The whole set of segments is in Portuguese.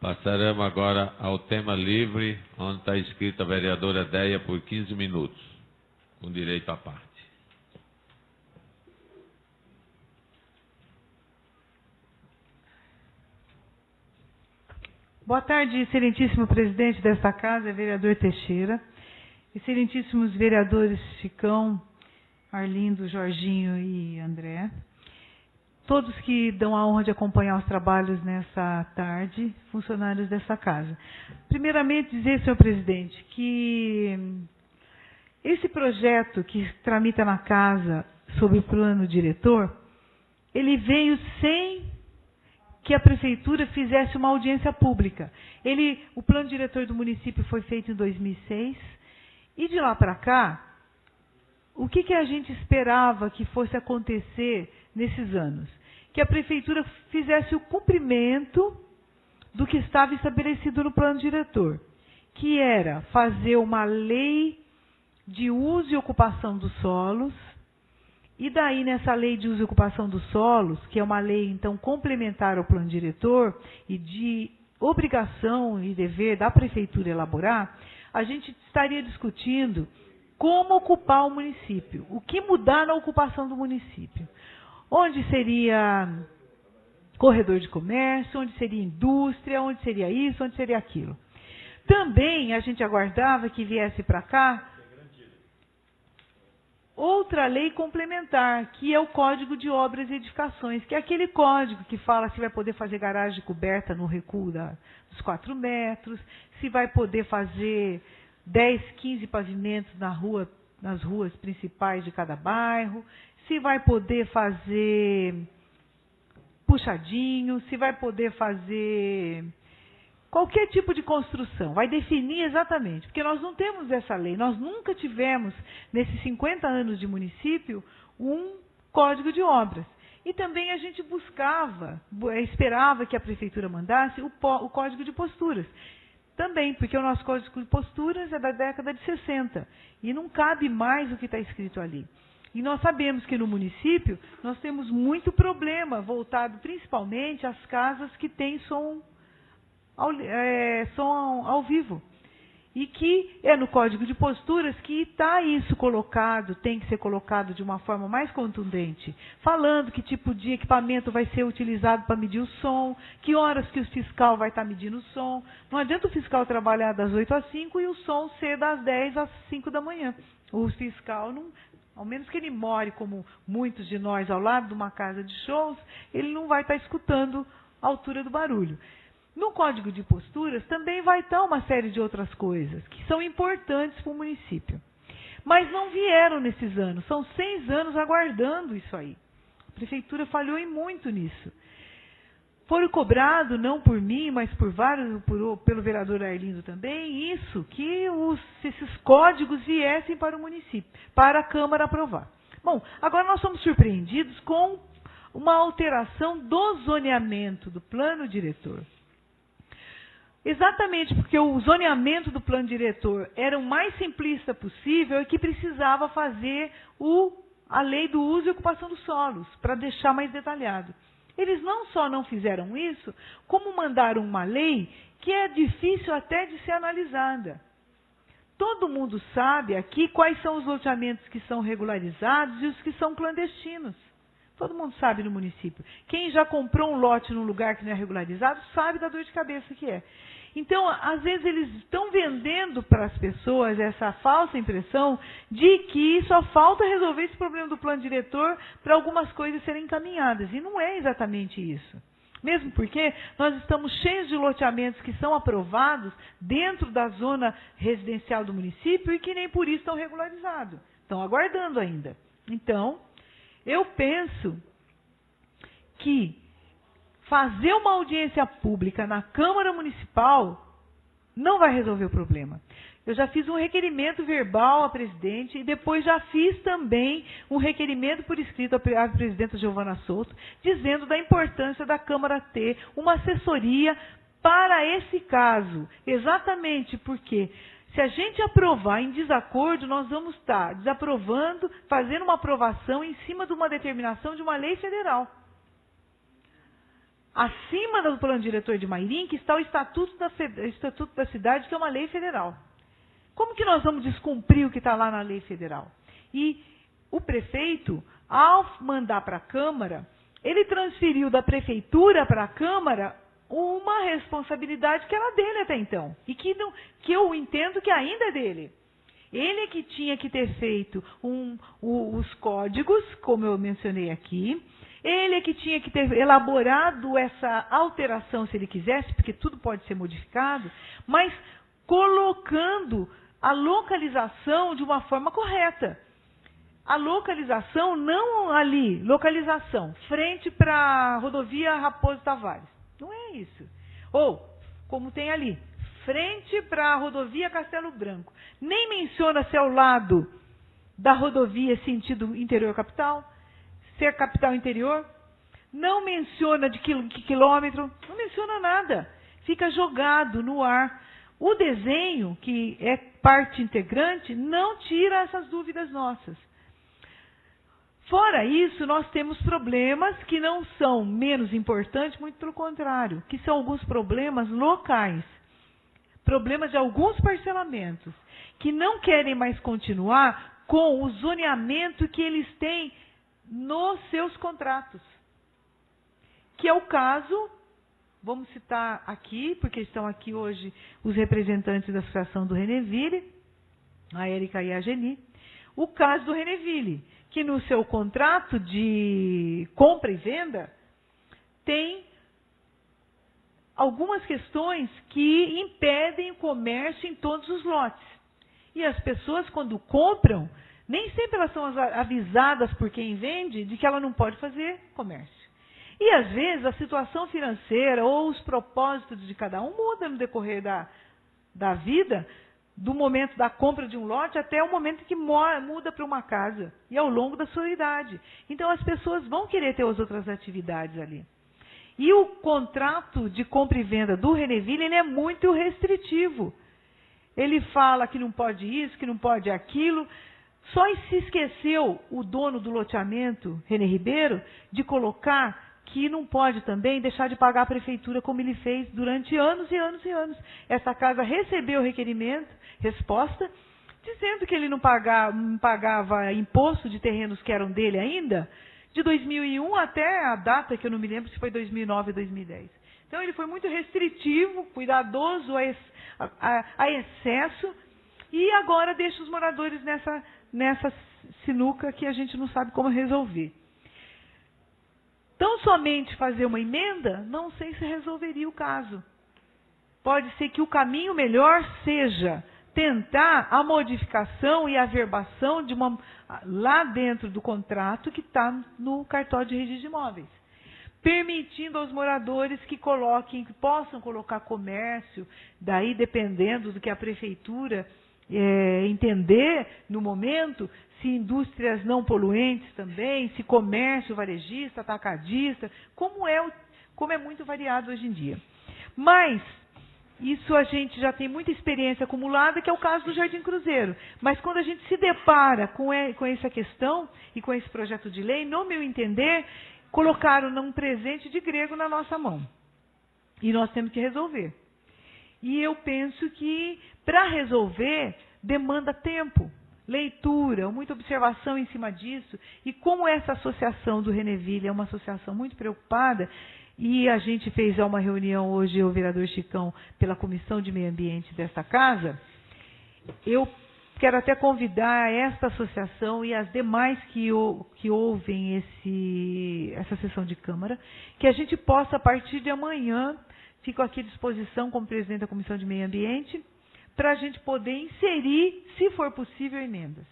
Passaremos agora ao tema livre, onde está escrita a vereadora Déia por 15 minutos, com direito à parte. Boa tarde, excelentíssimo presidente desta casa, vereador Teixeira, excelentíssimos vereadores Chicão, Arlindo, Jorginho e André, todos que dão a honra de acompanhar os trabalhos nessa tarde, funcionários dessa casa. Primeiramente, dizer, senhor presidente, que esse projeto que tramita na casa sobre o plano diretor, ele veio sem que a prefeitura fizesse uma audiência pública. O plano diretor do município foi feito em 2006, e de lá para cá, o que a gente esperava que fosse acontecer nesses anos? Que a prefeitura fizesse o cumprimento do que estava estabelecido no plano diretor, que era fazer uma lei de uso e ocupação dos solos, e daí nessa lei de uso e ocupação dos solos, que é uma lei então complementar ao plano diretor e de obrigação e dever da prefeitura elaborar, a gente estaria discutindo como ocupar o município, o que mudar na ocupação do município. Onde seria corredor de comércio, onde seria indústria, onde seria isso, onde seria aquilo. Também a gente aguardava que viesse para cá outra lei complementar, que é o Código de Obras e Edificações, que é aquele código que fala se vai poder fazer garagem coberta no recuo dos 4 metros, se vai poder fazer 10, 15 pavimentos nas ruas principais de cada bairro, se vai poder fazer puxadinho, se vai poder fazer qualquer tipo de construção, vai definir exatamente, porque nós não temos essa lei, nós nunca tivemos, nesses 50 anos de município, um código de obras. E também a gente esperava que a prefeitura mandasse o código de posturas. Também, porque o nosso código de posturas é da década de 60, e não cabe mais o que está escrito ali. E nós sabemos que no município nós temos muito problema, voltado principalmente às casas que têm som ao vivo. E que é no Código de Posturas que está isso colocado, tem que ser colocado de uma forma mais contundente, falando que tipo de equipamento vai ser utilizado para medir o som, que horas que o fiscal vai estar medindo o som. Não adianta o fiscal trabalhar das 8 às 5 e o som ser das 10 às 5 da manhã. O fiscal, não, ao menos que ele more, como muitos de nós, ao lado de uma casa de shows, ele não vai estar escutando a altura do barulho. No Código de Posturas também vai estar uma série de outras coisas que são importantes para o município. Mas não vieram nesses anos, são 6 anos aguardando isso aí. A prefeitura falhou em muito nisso. Foi cobrado, não por mim, mas pelo vereador Arlindo também, que esses códigos viessem para o município, para a Câmara aprovar. Bom, agora nós somos surpreendidos com uma alteração do zoneamento do plano diretor. Exatamente porque o zoneamento do plano diretor era o mais simplista possível e que precisava fazer a lei do uso e ocupação dos solos, para deixar mais detalhado. Eles não só não fizeram isso, como mandaram uma lei que é difícil até de ser analisada. Todo mundo sabe aqui quais são os loteamentos que são regularizados e os que são clandestinos. Todo mundo sabe no município. Quem já comprou um lote num lugar que não é regularizado sabe da dor de cabeça que é. Então, às vezes, eles estão vendendo para as pessoas essa falsa impressão de que só falta resolver esse problema do plano diretor para algumas coisas serem encaminhadas. E não é exatamente isso. Mesmo porque nós estamos cheios de loteamentos que são aprovados dentro da zona residencial do município e que nem por isso estão regularizados. Estão aguardando ainda. Então, eu penso que fazer uma audiência pública na Câmara Municipal não vai resolver o problema. Eu já fiz um requerimento verbal à presidente e depois já fiz também um requerimento por escrito à presidenta Giovana Souto, dizendo da importância da Câmara ter uma assessoria para esse caso. Exatamente porque se a gente aprovar em desacordo, nós vamos estar desaprovando, fazendo uma aprovação em cima de uma determinação de uma lei federal. acima do plano diretor de Mairim, que está o Estatuto da Cidade, que é uma lei federal. Como que nós vamos descumprir o que está lá na lei federal? E o prefeito, ao mandar para a Câmara, ele transferiu da Prefeitura para a Câmara uma responsabilidade que era dele até então. E que eu entendo que ainda é dele. Ele é que tinha que ter feito os códigos, como eu mencionei aqui. Ele é que tinha que ter elaborado essa alteração, se ele quisesse, porque tudo pode ser modificado, mas colocando a localização de uma forma correta. A localização não ali, localização, frente para a rodovia Raposo Tavares. Não é isso. Ou, como tem ali, frente para a rodovia Castelo Branco. Nem menciona se é ao lado da rodovia sentido interior-capital, se é capital-interior. Não menciona de que quilômetro, não menciona nada. Fica jogado no ar. O desenho, que é parte integrante, não tira essas dúvidas nossas. Fora isso, nós temos problemas que não são menos importantes, muito pelo contrário, que são alguns problemas locais. Problemas de alguns parcelamentos, que não querem mais continuar com o zoneamento que eles têm nos seus contratos. Que é o caso, vamos citar aqui, porque estão aqui hoje os representantes da Associação do Reneville, a Érica e a Geni, o caso do Reneville, que no seu contrato de compra e venda tem algumas questões que impedem o comércio em todos os lotes. E as pessoas, quando compram, nem sempre elas são avisadas por quem vende de que ela não pode fazer comércio. E, às vezes, a situação financeira ou os propósitos de cada um mudam no decorrer da vida, do momento da compra de um lote até o momento que muda para uma casa, e ao longo da sua idade. Então, as pessoas vão querer ter as outras atividades ali. E o contrato de compra e venda do Reneville, ele é muito restritivo. Ele fala que não pode isso, que não pode aquilo. Só se esqueceu o dono do loteamento, René Ribeiro, de colocar que não pode também deixar de pagar a prefeitura como ele fez durante anos e anos e anos. Essa casa recebeu requerimento, resposta, dizendo que ele não pagava imposto de terrenos que eram dele ainda, de 2001 até a data, que eu não me lembro se foi 2009 ou 2010. Então ele foi muito restritivo, cuidadoso a excesso, e agora deixa os moradores nessa sinuca que a gente não sabe como resolver. Tão somente fazer uma emenda, não sei se resolveria o caso. Pode ser que o caminho melhor seja tentar a modificação e a averbação de lá dentro do contrato que está no cartório de registro de imóveis, permitindo aos moradores que possam colocar comércio, daí dependendo do que a prefeitura entender no momento, se indústrias não poluentes também, se comércio varejista, atacadista, como é muito variado hoje em dia. Mas isso a gente já tem muita experiência acumulada, que é o caso do Jardim Cruzeiro. Mas quando a gente se depara com essa questão e com esse projeto de lei, no meu entender, colocaram um presente de grego na nossa mão. E nós temos que resolver. E eu penso que, para resolver, demanda tempo, leitura, muita observação em cima disso. E como essa associação do Reneville é uma associação muito preocupada, e a gente fez uma reunião hoje, o vereador Chicão, pela Comissão de Meio Ambiente desta casa, eu quero até convidar esta associação e as demais que ouvem essa sessão de Câmara, que a gente possa, a partir de amanhã, fico aqui à disposição como presidente da Comissão de Meio Ambiente, para a gente poder inserir, se for possível, emendas.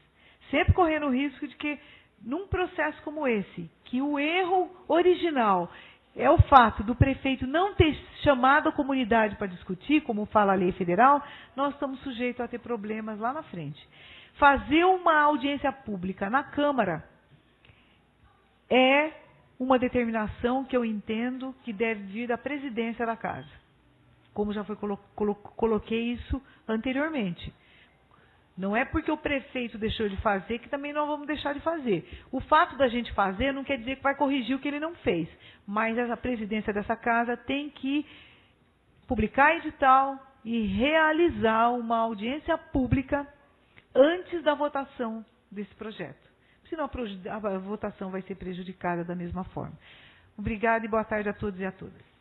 Sempre correndo o risco de que, num processo como esse, que o erro original é o fato do prefeito não ter chamado a comunidade para discutir, como fala a lei federal, nós estamos sujeitos a ter problemas lá na frente. Fazer uma audiência pública na Câmara é uma determinação que eu entendo que deve vir da presidência da casa. Como já foi coloquei isso anteriormente. Não é porque o prefeito deixou de fazer que também nós vamos deixar de fazer. O fato da gente fazer não quer dizer que vai corrigir o que ele não fez. Mas a presidência dessa casa tem que publicar edital e realizar uma audiência pública antes da votação desse projeto. Senão a votação vai ser prejudicada da mesma forma. Obrigada e boa tarde a todos e a todas.